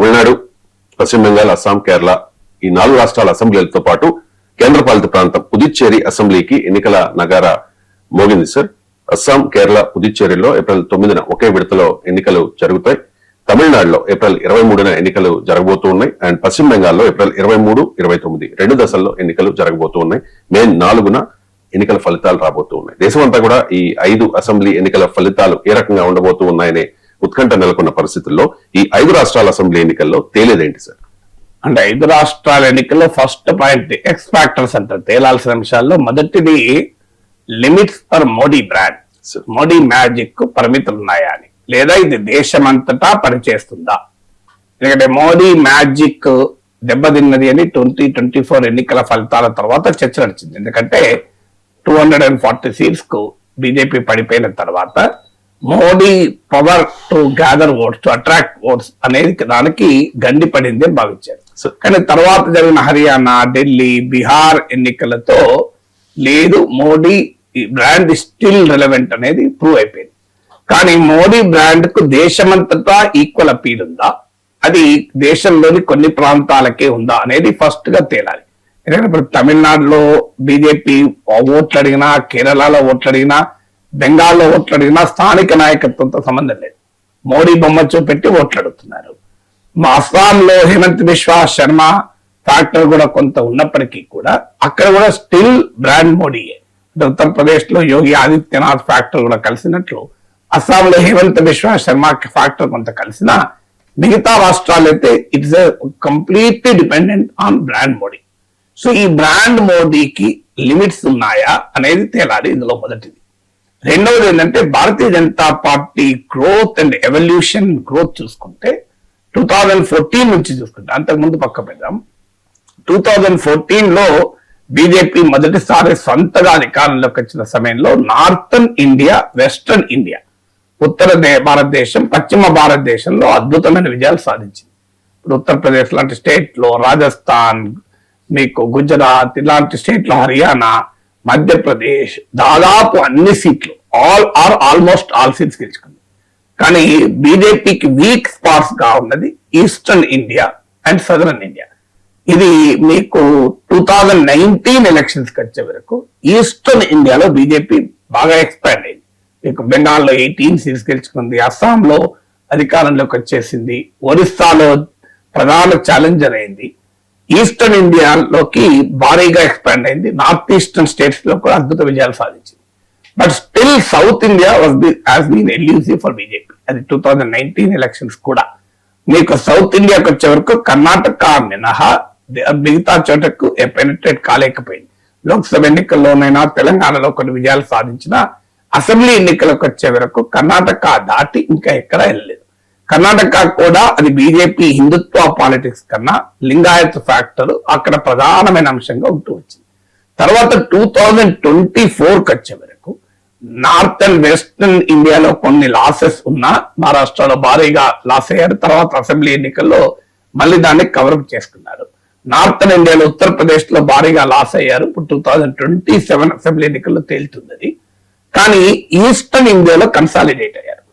తమిళనాడు, పశ్చిమ బెంగాల్, అస్సాం, కేరళ ఈ 4 రాష్ట్రాల అసెంబ్లీలతో పాటు కేంద్రపాలిత ప్రాంతం పుదుచ్చేరి అసెంబ్లీకి ఎన్నికల నగారా మోగింది సార్. అస్సాం, కేరళ, పుదుచ్చేరిలో ఏప్రిల్ 9న ఒకే విడతలో ఎన్నికలు జరుగుతాయి. తమిళనాడులో ఏప్రిల్ 23న ఎన్నికలు జరగబోతూ ఉన్నాయి. అండ్ పశ్చిమ బెంగాల్లో ఏప్రిల్ 23, 29 2 దశల్లో ఎన్నికలు జరగబోతూ ఉన్నాయి. మే 4న ఎన్నికల ఫలితాలు రాబోతూ ఉన్నాయి. దేశమంతా కూడా ఈ 5 అసెంబ్లీ ఎన్నికల ఫలితాలు ఏ రకంగా ఉండబోతూ ఉన్నాయనే ఉత్కంఠ నెలకొన్న పరిస్థితుల్లో ఈ 5 రాష్ట్రాల అసెంబ్లీ ఎన్నికల్లో తేలేదేంటి సార్? అంటే 5 రాష్ట్రాల ఎన్నికల్లో ఫస్ట్ పాయింట్ ఎక్స్ ఫ్యాక్టర్స్ అంటారు. తేలాల్సిన అంశాల్లో మొదటిది limits for Modi brand. Modi magic కు పరిమితులు ఉన్నాయా అని, లేదా ఇది దేశమంతటా పనిచేస్తుందా? ఎందుకంటే మోడీ మ్యాజిక్ దెబ్బతిన్నది అని 2024 ఎన్నికల ఫలితాల తర్వాత చర్చ నడిచింది. ఎందుకంటే 240 సీట్స్ కు బీజేపీ పడిపోయిన తర్వాత Modi power to gather votes, to attract votes అనేది దానికి గండి పడింది అని భావించారు. కానీ తర్వాత జరిగిన హర్యానా, ఢిల్లీ, బీహార్ ఎన్నికలతో లేదు, మోడీ బ్రాండ్ స్టిల్ రిలవెంట్ అనేది ప్రూవ్ అయిపోయింది. కానీ మోడీ బ్రాండ్ కు దేశమంతటా ఈక్వల్ అపీల్ ఉందా, అది దేశంలోని కొన్ని ప్రాంతాలకే ఉందా అనేది ఫస్ట్ గా తేలాలి. ఎందుకంటే ఇప్పుడు తమిళనాడులో బీజేపీ ఓట్లు అడిగినా, కేరళలో ఓట్లు అడిగినా, బెంగాల్లో ఓట్లు అడిగినా స్థానిక నాయకత్వంతో సంబంధం లేదు. మోడీ బొమ్మ చూపెట్టి ఓట్లు అడుగుతున్నారు. మా అస్సాంలో హేమంత్ బిశ్వా శర్మ ఫ్యాక్టర్ కూడా కొంత ఉన్నప్పటికీ కూడా అక్కడ కూడా స్టిల్ బ్రాండ్ మోడీయే. ఉత్తరప్రదేశ్ లో యోగి ఆదిత్యనాథ్ ఫ్యాక్టర్ కూడా కలిసినట్లు అస్సాంలో హేమంత్ బిశ్వా శర్మ ఫ్యాక్టర్ కొంత కలిసినా మిగతా రాష్ట్రాలు అయితే it's completely dependent on brand Modi. So ఈ బ్రాండ్ మోడీకి లిమిట్స్ ఉన్నాయా అనేది తేలాలి ఇందులో మొదటిది. రెండవది ఏంటంటే Bharatiya Janata Party growth and evolution growth చూసుకుంటే 2014 నుంచి చూసుకుంటే, అంతకుముందు పక్క పెడదాం, 2014లో బీజేపీ మొదటిసారి సొంతగా అధికారంలోకి వచ్చిన సమయంలో నార్థన్ ఇండియా, వెస్టర్న్ ఇండియా, ఉత్తర భారతదేశం, పశ్చిమ భారతదేశంలో అద్భుతమైన విజయాలు సాధించింది. ఇప్పుడు ఉత్తరప్రదేశ్ లాంటి స్టేట్ లో, రాజస్థాన్, మీకు గుజరాత్ ఇలాంటి స్టేట్ లో, హర్యానా, మధ్యప్రదేశ్ దాదాపు అన్ని సీట్లు ఆల్మోస్ట్ ఆల్ సీట్స్ గెలుచుకుంది. కానీ బీజేపీకి వీక్ స్పాట్స్ గా ఉన్నది eastern India and southern India. ఇది మీకు 2019 ఎలక్షన్స్ కి వచ్చే వరకు ఈస్టర్న్ ఇండియాలో బీజేపీ బాగా ఎక్స్పాండ్ అయింది. మీకు బెంగాల్లో 18 సీట్స్ గెలుచుకుంది, అస్సాంలో అధికారంలోకి వచ్చేసింది, ఒరిస్సాలో ప్రధాన ఛాలెంజర్ అయింది, ఈస్టర్న్ ఇండియాలోకి భారీగా ఎక్స్పాండ్ అయింది, నార్త్ ఈస్టర్న్ స్టేట్స్ లో కూడా అద్భుత విజయాలు సాధించింది. But still South India has been elusive for BJP. అది 2019 ఎలక్షన్స్ కూడా. మీకు సౌత్ ఇండియాకి వచ్చే వరకు కర్ణాటక మినహా మిగతా చోటకు పెనిట్రేట్ కాలేకపోయింది. లోక్సభ ఎన్నికల్లోనైనా తెలంగాణలో కొన్ని విజయాలు సాధించిన అసెంబ్లీ ఎన్నికలకు వచ్చే వరకు కర్ణాటక దాటి ఇంకా ఎక్కడా వెళ్ళలేదు. కర్ణాటక కూడా అది బీజేపీ హిందుత్వ పాలిటిక్స్ కన్నా లింగాయత్ ఫ్యాక్టర్ అక్కడ ప్రధానమైన అంశంగా ఉంటూ వచ్చింది. తర్వాత 2024కి వచ్చే వరకు నార్త్ అండ్ వెస్టర్న్ ఇండియాలో కొన్ని లాసెస్ ఉన్నా, మహారాష్ట్రలో భారీగా లాస్ అయ్యారు. తర్వాత అసెంబ్లీ ఎన్నికల్లో మళ్ళీ దాన్ని కవరప్ చేసుకున్నారు. నార్థన్ ఇండియాలో ఉత్తరప్రదేశ్ లో భారీగా లాస్ అయ్యారు. ఇప్పుడు 2027 అసెంబ్లీ ఎన్నికల్లో తేలుతుంది. కానీ ఈస్టర్న్ ఇండియాలో కన్సాలిడేట్ అయ్యారు.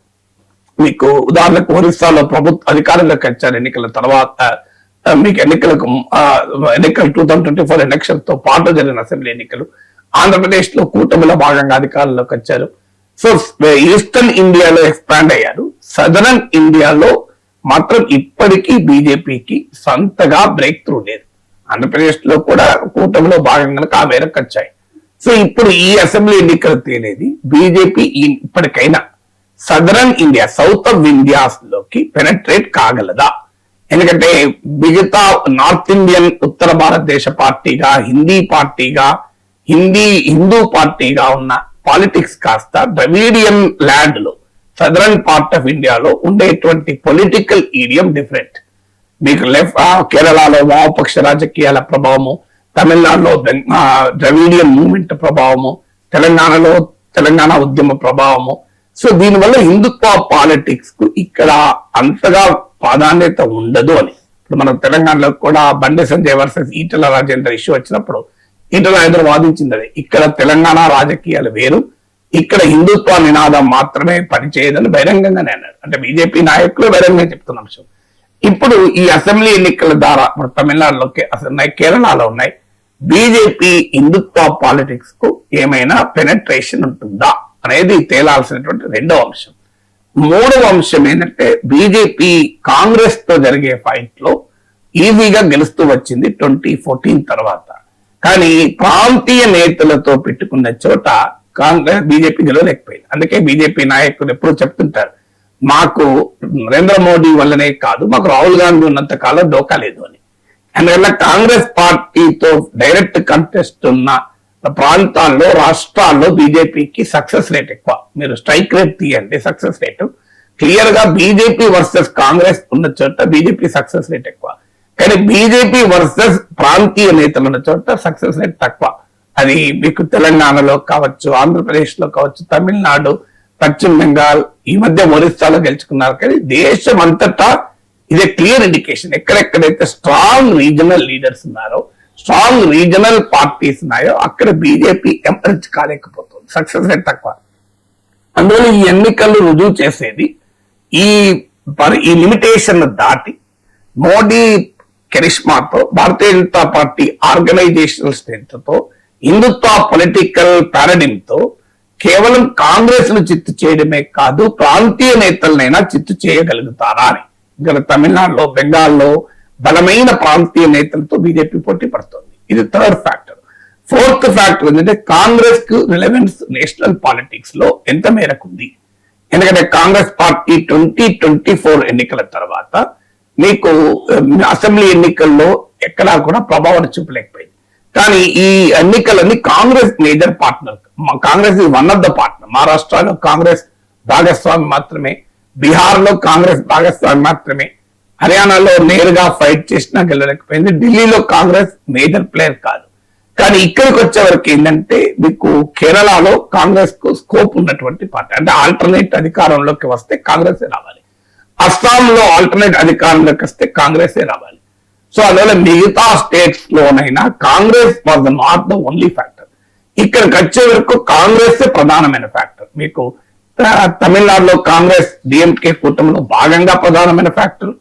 మీకు ఉదాహరణకు ఒరిస్సాలో ప్రభుత్వ అధికారంలోకి వచ్చారు ఎన్నికల తర్వాత. మీకు ఎన్నికలు 2024 ఎలక్షన్ తో పాటు జరిగిన అసెంబ్లీ ఎన్నికలు. ఆంధ్రప్రదేశ్ లో కూటమిలో భాగంగా అధికారంలోకి వచ్చారు. సో ఈస్టర్న్ ఇండియాలో ఎక్స్పాండ్ అయ్యారు. సదరన్ ఇండియాలో మాత్రం ఇప్పటికీ బీజేపీకి సొంతగా బ్రేక్ త్రూ లేదు. ఆంధ్రప్రదేశ్ లో కూడా కూటమిలో భాగంగా ఆ మేరకు వచ్చాయి. సో ఇప్పుడు ఈ అసెంబ్లీ ఎన్నికలు తేలేది బీజేపీ ఇప్పటికైనా southern India, south of India's లోకి పెనట్రేట్ కాగలదా? ఎందుకంటే మిగతా నార్త్ ఇండియన్ ఉత్తర భారతదేశ పార్టీగా, హిందీ పార్టీగా, హిందూ పార్టీగా ఉన్న పాలిటిక్స్ కాస్త ద్రవిడియన్ ల్యాండ్ లో, సదరన్ పార్ట్ ఆఫ్ ఇండియాలో ఉండేటువంటి పొలిటికల్ ఈడియం డిఫరెంట్. మీకు కేరళలో వామపక్ష రాజకీయాల ప్రభావము, తమిళనాడులో ద్రవిడియన్ మూవ్మెంట్ ప్రభావము, తెలంగాణలో తెలంగాణ ఉద్యమ ప్రభావము. సో దీనివల్ల హిందుత్వ పాలిటిక్స్ కు ఇక్కడ అంతగా ప్రాధాన్యత ఉండదు అని. ఇప్పుడు మనం తెలంగాణలో కూడా బండి సంజయ్ వర్సెస్ ఈటల రాజేందర్ ఇష్యూ వచ్చినప్పుడు ఈటల రాజేందర్ వాదించింది అదే. ఇక్కడ తెలంగాణ రాజకీయాలు వేరు, ఇక్కడ హిందుత్వ నినాదం మాత్రమే పనిచేయదని బహిరంగంగానే అన్నాడు. అంటే బీజేపీ నాయకులు బహిరంగంగా చెప్తున్న అంశం. ఇప్పుడు ఈ అసెంబ్లీ ఎన్నికల ద్వారా ఇప్పుడు తమిళనాడులోకి ఉన్నాయి, కేరళలో ఉన్నాయి. బీజేపీ హిందుత్వ పాలిటిక్స్ కు ఏమైనా పెనట్రేషన్ ఉంటుందా అనేది తేలాల్సినటువంటి రెండవ అంశం. మూడవ అంశం ఏంటంటే బీజేపీ కాంగ్రెస్ తో జరిగే ఫైట్ లో ఈజీగా గెలుస్తూ వచ్చింది 2014 తర్వాత. కానీ ప్రాంతీయ నేతలతో పెట్టుకున్న చోట కాంగ్రెస్ బీజేపీ గెలవలేకపోయింది. అందుకే బీజేపీ నాయకులు ఎప్పుడు చెప్తుంటారు, మాకు నరేంద్ర మోడీ వల్లనే కాదు, మాకు రాహుల్ గాంధీ ఉన్నంత కాలం డోకా లేదు అని. అందువల్ల కాంగ్రెస్ పార్టీతో డైరెక్ట్ కంటెస్ట్ ఉన్న ప్రాంతాల్లో, రాష్ట్రాల్లో బీజేపీకి సక్సెస్ రేట్ ఎక్కువ. మీరు స్ట్రైక్ రేట్ తీయండి, సక్సెస్ రేట్ క్లియర్ గా బీజేపీ వర్సెస్ కాంగ్రెస్ ఉన్న చోట బీజేపీ సక్సెస్ రేట్ ఎక్కువ. కానీ బీజేపీ వర్సెస్ ప్రాంతీయ నేతలు ఉన్న చోట సక్సెస్ రేట్ తక్కువ. అది మీకు తెలంగాణలో కావచ్చు, ఆంధ్రప్రదేశ్ లో కావచ్చు, తమిళనాడు, పశ్చిమ బెంగాల్, ఈ మధ్య ఒరిస్సాలో గెలుచుకున్నారు. కానీ దేశం అంతటా ఇదే క్లియర్ ఇండికేషన్. ఎక్కడెక్కడైతే స్ట్రాంగ్ రీజనల్ లీడర్స్ ఉన్నారో, స్ట్రాంగ్ రీజనల్ పార్టీస్ ఉన్నాయో అక్కడ బీజేపీ ఎమర్జ్ కాలేకపోతుంది, సక్సెస్ రేట్ తక్కువ. అందువల్ల ఈ ఎన్నికలు రుజువు చేసేది ఈ లిమిటేషన్ దాటి మోడీ కెరిష్మాతో, భారతీయ జనతా పార్టీ ఆర్గనైజేషనల్ స్ట్రెంత్ తో, హిందుత్వ పొలిటికల్ పారాడిమ్ తో కేవలం కాంగ్రెస్ ను చిత్తు చేయడమే కాదు, ప్రాంతీయ నేతలనైనా చిత్తు చేయగలుగుతారా అని. ఇక్కడ తమిళనాడులో, బెంగాల్లో బలమైన ప్రాంతీయ నేతలతో బీజేపీ పోటీ పడుతుంది. ఇది థర్డ్ ఫ్యాక్టర్. ఫోర్త్ ఫ్యాక్టర్ ఏంటంటే కాంగ్రెస్ కు రిలవెన్స్ నేషనల్ పాలిటిక్స్ లో ఎంత మేరకు ఉంది. ఎందుకంటే కాంగ్రెస్ పార్టీ 2024 ఎన్నికల తర్వాత మీకు అసెంబ్లీ ఎన్నికల్లో ఎక్కడా కూడా ప్రభావం చూపలేకపోయింది. కానీ ఈ ఎన్నికలన్నీ Congress major partner. Congress is one of the partner. మహారాష్ట్రలో కాంగ్రెస్ భాగస్వామి మాత్రమే, బీహార్ లో కాంగ్రెస్ భాగస్వామి మాత్రమే, హర్యానాలో నేరుగా ఫైట్ చేసినా గెలవలేకపోయింది, ఢిల్లీలో కాంగ్రెస్ మేజర్ ప్లేయర్ కాదు. కానీ ఇక్కడికి వచ్చే వరకు ఏంటంటే మీకు కేరళలో కాంగ్రెస్ కు స్కోప్ ఉన్నటువంటి పార్టీ, అంటే ఆల్టర్నేట్ అధికారంలోకి వస్తే కాంగ్రెస్ రావాలి. అస్సాంలో ఆల్టర్నేట్ అధికారంలోకి వస్తే కాంగ్రెస్ రావాలి. సో అందువల్ల మిగతా స్టేట్స్ లోనైనా Congress was not the only factor. ఇక్కడికి వచ్చే వరకు కాంగ్రెస్ ప్రధానమైన ఫ్యాక్టర్. మీకు తమిళనాడులో కాంగ్రెస్ డిఎంకే కూటమిలో భాగంగా ప్రధానమైన ఫ్యాక్టర్,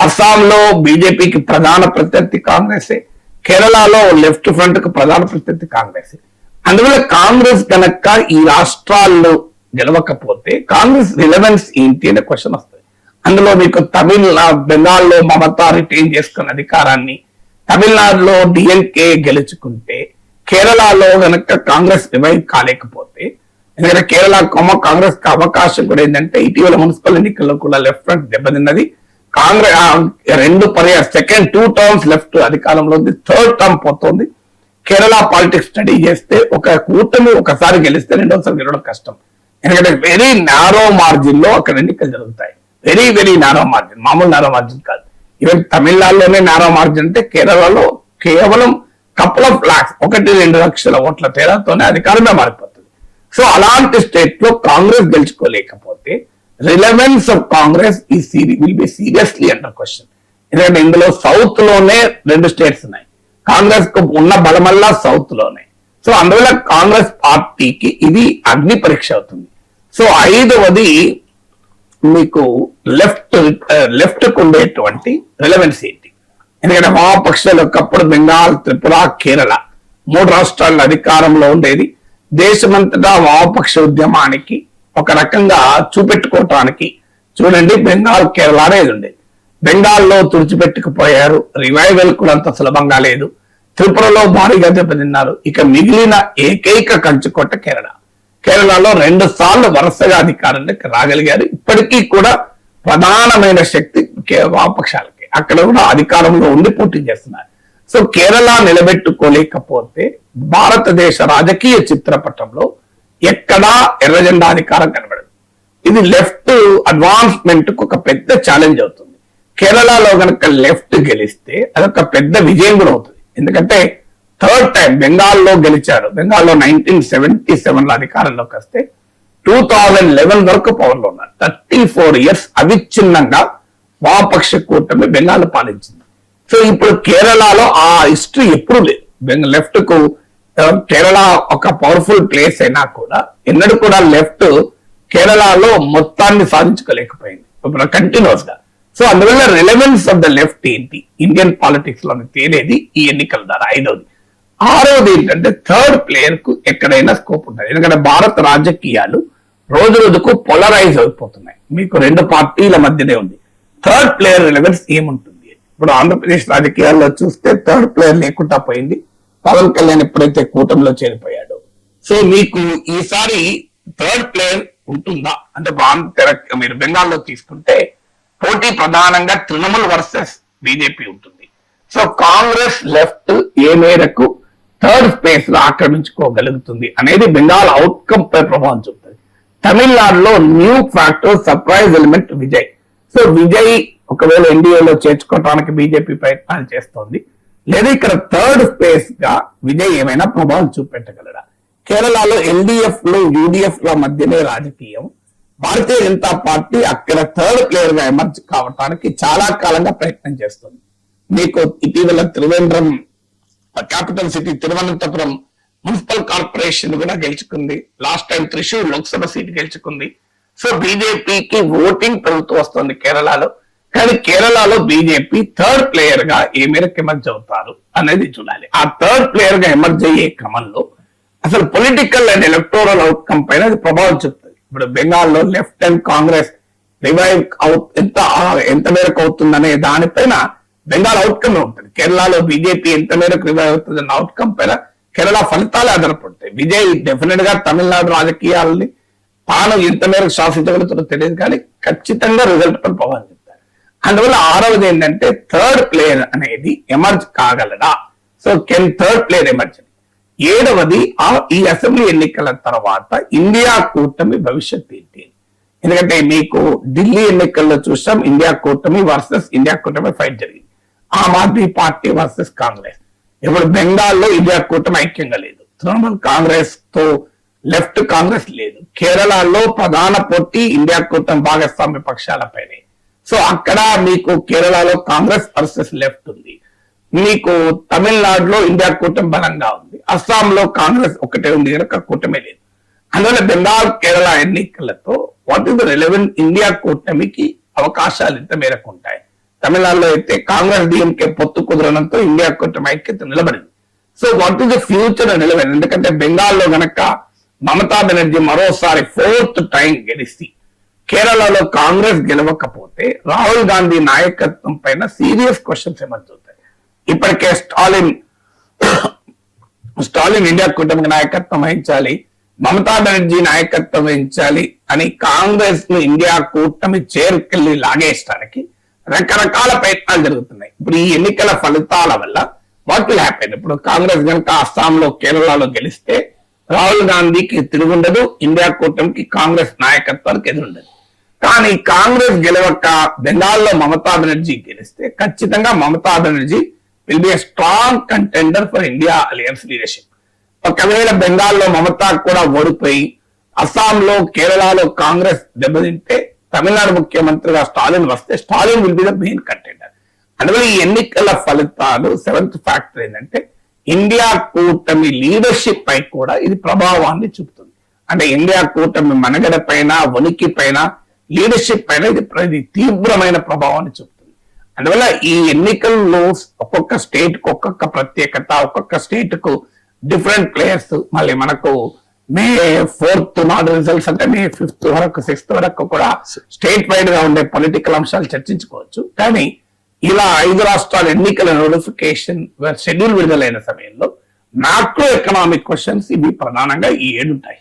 అస్సాంలో బీజేపీకి ప్రధాన ప్రత్యర్థి కాంగ్రెసే, కేరళలో లెఫ్ట్ ఫ్రంట్ కు ప్రధాన ప్రత్యర్థి కాంగ్రెస్. అందువల్ల కాంగ్రెస్ కనుక ఈ రాష్ట్రాల్లో గెలవకపోతే కాంగ్రెస్ రిలవెన్స్ ఏంటి అనే క్వశ్చన్ వస్తుంది. అందులో మీకు బెంగాల్లో మమతా రిటైన్ చేసుకున్న అధికారాన్ని, తమిళనాడులో డిఎంకే గెలుచుకుంటే, కేరళలో గనక కాంగ్రెస్ రివైవ్ కాలేకపోతే, ఎందుకంటే కేరళ కాంగ్రెస్ కు అవకాశం కూడా ఏంటంటే ఇటీవల మున్సిపల్ ఎన్నికల్లో కూడా లెఫ్ట్ ఫ్రంట్ దెబ్బతిన్నది. కాంగ్రెస్ రెండు పర్యాలు సెకండ్ 2 టర్మ్స్ లెఫ్ట్ అధికారంలో ఉంది, థర్డ్ టర్మ్ పోతుంది. కేరళ పాలిటిక్స్ స్టడీ చేస్తే ఒక కూటమి ఒకసారి గెలిస్తే రెండోసారి గెలవడం కష్టం. ఎందుకంటే వెరీ నారో మార్జిన్ లో అక్కడ ఎన్నికలు జరుగుతాయి. వెరీ వెరీ నారో మార్జిన్, మామూలు నారో మార్జిన్ కాదు. ఈవెన్ తమిళనాడులోనే నారో మార్జిన్ అంటే కేరళలో కేవలం కపుల్ ఆఫ్ లాక్స్, 1-2 లక్షల ఓట్ల తేడాతోనే అధికారమే మారిపోతుంది. సో అలాంటి స్టేట్ లో కాంగ్రెస్ గెలుచుకోలేకపోతే relevance of Congress will be seriously under question. ఎందుకంటే ఇందులో సౌత్ లోనే 2 స్టేట్స్ ఉన్నాయి, కాంగ్రెస్ కు ఉన్న బలమల్లా సౌత్ లోనే. సో అందువల్ల కాంగ్రెస్ పార్టీకి ఇది అగ్ని పరీక్ష అవుతుంది. సో ఐదవది మీకు లెఫ్ట్ కు ఉండేటువంటి రిలవెన్స్ ఏంటి. ఎందుకంటే వామపక్షాలు ఒకప్పుడు బెంగాల్, త్రిపుర, కేరళ 3 రాష్ట్రాల అధికారంలో ఉండేది. దేశమంతటా వామపక్ష ఉద్యమానికి ఒక రకంగా చూపెట్టుకోవటానికి చూడండి బెంగాల్, కేరళ అనేది ఉండేది. బెంగాల్లో తుడిచిపెట్టుకుపోయారు, రివైవల్ కూడా అంత సులభంగా లేదు. త్రిపురలో భారీగా దెబ్బతిన్నారు. ఇక మిగిలిన ఏకైక కంచుకోట కేరళ. కేరళలో 2 సార్లు వరుసగా అధికారంలోకి రాగలిగారు. ఇప్పటికీ కూడా ప్రధానమైన శక్తి వామపక్షాలకి, అక్కడ కూడా అధికారంలో ఉండి పోటీ చేస్తున్నారు. సో కేరళ నిలబెట్టుకోలేకపోతే భారతదేశ రాజకీయ చిత్రపటంలో ఎక్కడా ఎర్ర జెండా అధికారం కనబడదు. ఇది లెఫ్ట్ అడ్వాన్స్మెంట్ కు ఒక పెద్ద ఛాలెంజ్ అవుతుంది. కేరళలో గనక లెఫ్ట్ గెలిస్తే అదొక పెద్ద విజయం కూడా అవుతుంది. ఎందుకంటే థర్డ్ టైం బెంగాల్లో గెలిచారు. బెంగాల్లో 1977 అధికారంలోకి వస్తే 2011 వరకు పవర్ లో ఉన్నారు. 34 years అవిచ్ఛిన్నంగా వామపక్ష కూటమి బెంగాల్ పాలించింది. సో ఇప్పుడు కేరళలో ఆ హిస్టరీ ఎప్పుడు లేదు. లెఫ్ట్ కు కేరళ ఒక పవర్ఫుల్ ప్లేస్ అయినా కూడా ఎన్నడూ కూడా లెఫ్ట్ కేరళలో మొత్తాన్ని సాధించుకోలేకపోయింది కంటిన్యూస్ గా. సో అందువల్ల రిలవెన్స్ ఆఫ్ ద లెఫ్ట్ ఏంటి ఇండియన్ పాలిటిక్స్ లో తేలేది ఈ ఎన్నికల ద్వారా. ఐదవది. ఆరవది ఏంటంటే థర్డ్ ప్లేయర్ కు ఎక్కడైనా స్కోప్ ఉంటుంది. ఎందుకంటే భారత రాజకీయాలు రోజు రోజుకు పొలరైజ్ అయిపోతున్నాయి. మీకు రెండు పార్టీల మధ్యనే ఉంది. థర్డ్ ప్లేయర్ రిలవెన్స్ ఏముంటుంది? ఇప్పుడు ఆంధ్రప్రదేశ్ రాజకీయాల్లో చూస్తే థర్డ్ ప్లేయర్ లేకుండా పోయింది. పవన్ కళ్యాణ్ ఎప్పుడైతే కూటమిలో చేరిపోయాడో, సో మీకు ఈసారి థర్డ్ ప్లేయర్ ఉంటుందా అంటే మీరు బెంగాల్లో తీసుకుంటే పోటీ ప్రధానంగా తృణమూల్ వర్సెస్ బీజేపీ ఉంటుంది. సో కాంగ్రెస్ లెఫ్ట్ ఏ మేరకు థర్డ్ స్పేస్ లో ఆక్రమించుకోగలుగుతుంది అనేది బెంగాల్ అవుట్కమ్ పై ప్రభావం చూపుతుంది. తమిళనాడులో new factor surprise element Vijay. So Vijay ఒకవేళ ఎన్డీఏలో చేర్చుకోవడానికి బీజేపీ ప్రయత్నాలు చేస్తోంది. లేదా ఇక్కడ థర్డ్ స్పేస్ గా విజయ్ ఏమైనా ప్రభావం చూపెట్టగలరా? కేరళలో ఎల్డీఎఫ్ లో యూడీఎఫ్ ల మధ్యనే రాజకీయం. భారతీయ జనతా పార్టీ అక్కడ థర్డ్ ప్లేయర్ గా ఎమర్జ్ కావడానికి చాలా కాలంగా ప్రయత్నం చేస్తుంది. మీకు ఇటీవల Trivandrum capital city Thiruvananthapuram municipal corporation కూడా గెలుచుకుంది. Last time Thrissur Lok Sabha seat గెలుచుకుంది. సో బీజేపీకి ఓటింగ్ పెరుగుతూ వస్తుంది కేరళలో. కానీ కేరళలో బీజేపీ థర్డ్ ప్లేయర్ గా ఏ మేరకు ఎమర్జ్ అవుతారు అనేది చూడాలి. ఆ థర్డ్ ప్లేయర్ గా ఎమర్జ్ అయ్యే క్రమంలో అసలు పొలిటికల్ అండ్ ఎలక్టోరల్ అవుట్కమ్ పైన అది ప్రభావం చూపుతుంది. ఇప్పుడు బెంగాల్లో లెఫ్ట్ అండ్ కాంగ్రెస్ రివైవ్ ఎంత మేరకు అవుతుందనే దానిపైన బెంగాల్ అవుట్కమ్ ఉంటుంది. కేరళలో బీజేపీ ఎంత మేరకు రివైవ్ అవుతుంది అన్న అవుట్కమ్ పైన కేరళ ఫలితాలు ఆధారపడతాయి. విజయ్ డెఫినెట్ గా తమిళనాడు రాజకీయాలని తాను ఎంత మేరకు శాసించగలుగుతుందో తెలియదు, కానీ ఖచ్చితంగా రిజల్ట్ పైన ప్రభావం చెప్తారు. అందువల్ల ఆరవది ఏంటంటే థర్డ్ ప్లేయర్ అనేది ఎమర్జ్ కాగలడా? So can third player emerge? ఏడవది ఈ అసెంబ్లీ ఎన్నికల తర్వాత ఇండియా కూటమి భవిష్యత్ ఏంటి? ఎందుకంటే మీకు ఢిల్లీ ఎన్నికల్లో చూసాం ఇండియా కూటమి వర్సెస్ ఇండియా కూటమి ఫైట్ జరిగింది. Aam Aadmi party versus Congress. ఇప్పుడు బెంగాల్లో ఇండియా కూటమి ఐక్యంగా లేదు. తృణమూల్ కాంగ్రెస్ తో లెఫ్ట్ కాంగ్రెస్ లేదు. కేరళలో ప్రధాన పోటీ ఇండియా కూటమి భాగస్వామ్య పక్షాలపైనే. సో అక్కడ మీకు కేరళలో కాంగ్రెస్ వర్సెస్ లెఫ్ట్ ఉంది. మీకు తమిళనాడులో ఇండియా కూటమి బలంగా ఉంది. అస్సాంలో కాంగ్రెస్ ఒకటే ఉంది కనుక కూటమి లేదు. అందువల్ల బెంగాల్ కేరళ ఎన్నికలతో what is the relevant India కూటమికి అవకాశాలు ఎంత మేరకు ఉంటాయి? తమిళనాడులో అయితే కాంగ్రెస్ డిఎంకే పొత్తు కుదరడంతో ఇండియా కూటమి ఐక్యత నిలబడింది. So what is the future నిలబడింది? ఎందుకంటే బెంగాల్లో గనక మమతా బెనర్జీ మరోసారి 4th టైం గెలిచి కేరళలో కాంగ్రెస్ గెలవకపోతే రాహుల్ గాంధీ నాయకత్వం పైన సీరియస్ క్వశ్చన్స్ ఎమర్జ్ అవుతాయి. ఇప్పటికే స్టాలిన్ ఇండియా కూటమికి నాయకత్వం వహించాలి, మమతా బెనర్జీ నాయకత్వం వహించాలి అని కాంగ్రెస్ ను ఇండియా కూటమి చేరుకెళ్లి లాగేయడానికి రకరకాల ప్రయత్నాలు జరుగుతున్నాయి. ఇప్పుడు ఈ ఎన్నికల ఫలితాల వల్ల వాట్ విల్ హ్యాపెన్? ఇప్పుడు కాంగ్రెస్ కనుక అస్సాంలో కేరళలో గెలిస్తే రాహుల్ గాంధీకి తిరుగుండదు, ఇండియా కూటమికి కాంగ్రెస్ నాయకత్వానికి ఎదురుండదు. కానీ కాంగ్రెస్ గెలవక బెంగాల్లో మమతా బెనర్జీ గెలిస్తే ఖచ్చితంగా Mamata Banerjee will be a strong contender for India alliance leadership. ఒకవేళ బెంగాల్లో మమతా కూడా ఓడిపోయి అస్సాంలో కేరళలో కాంగ్రెస్ దెబ్బతింటే తమిళనాడు ముఖ్యమంత్రిగా స్టాలిన్ వస్తే Stalin will be the main contender. అందువల్ల ఈ ఎన్నికల ఫలితాలు 7th ఫ్యాక్టర్ ఏంటంటే ఇండియా కూటమి లీడర్షిప్ పై కూడా ఇది ప్రభావాన్ని చూపుతుంది. అంటే ఇండియా కూటమి మనుగడ పైన, ఉనికి పైన, లీడర్షిప్ పైన ఇది తీవ్రమైన ప్రభావాన్ని చూపుతుంది. అందువల్ల ఈ ఎన్నికల్లో ఒక్కొక్క స్టేట్ కు ఒక్కొక్క ప్రత్యేకత, ఒక్కొక్క స్టేట్ కు డిఫరెంట్ ప్లేయర్స్. మళ్ళీ మనకు మే 4th నాడు రిజల్ట్స్ అంటే మే 5th వరకు 6th వరకు కూడా స్టేట్ వైడ్ గా ఉండే పొలిటికల్ అంశాలు చర్చించుకోవచ్చు. కానీ ఇలా 5 రాష్ట్రాల ఎన్నికల నోటిఫికేషన్ షెడ్యూల్ విడుదలైన సమయంలో మ్యాక్రో ఎకనామిక్ క్వశ్చన్స్ ఇవి ప్రధానంగా ఈ 7 ఉంటాయి.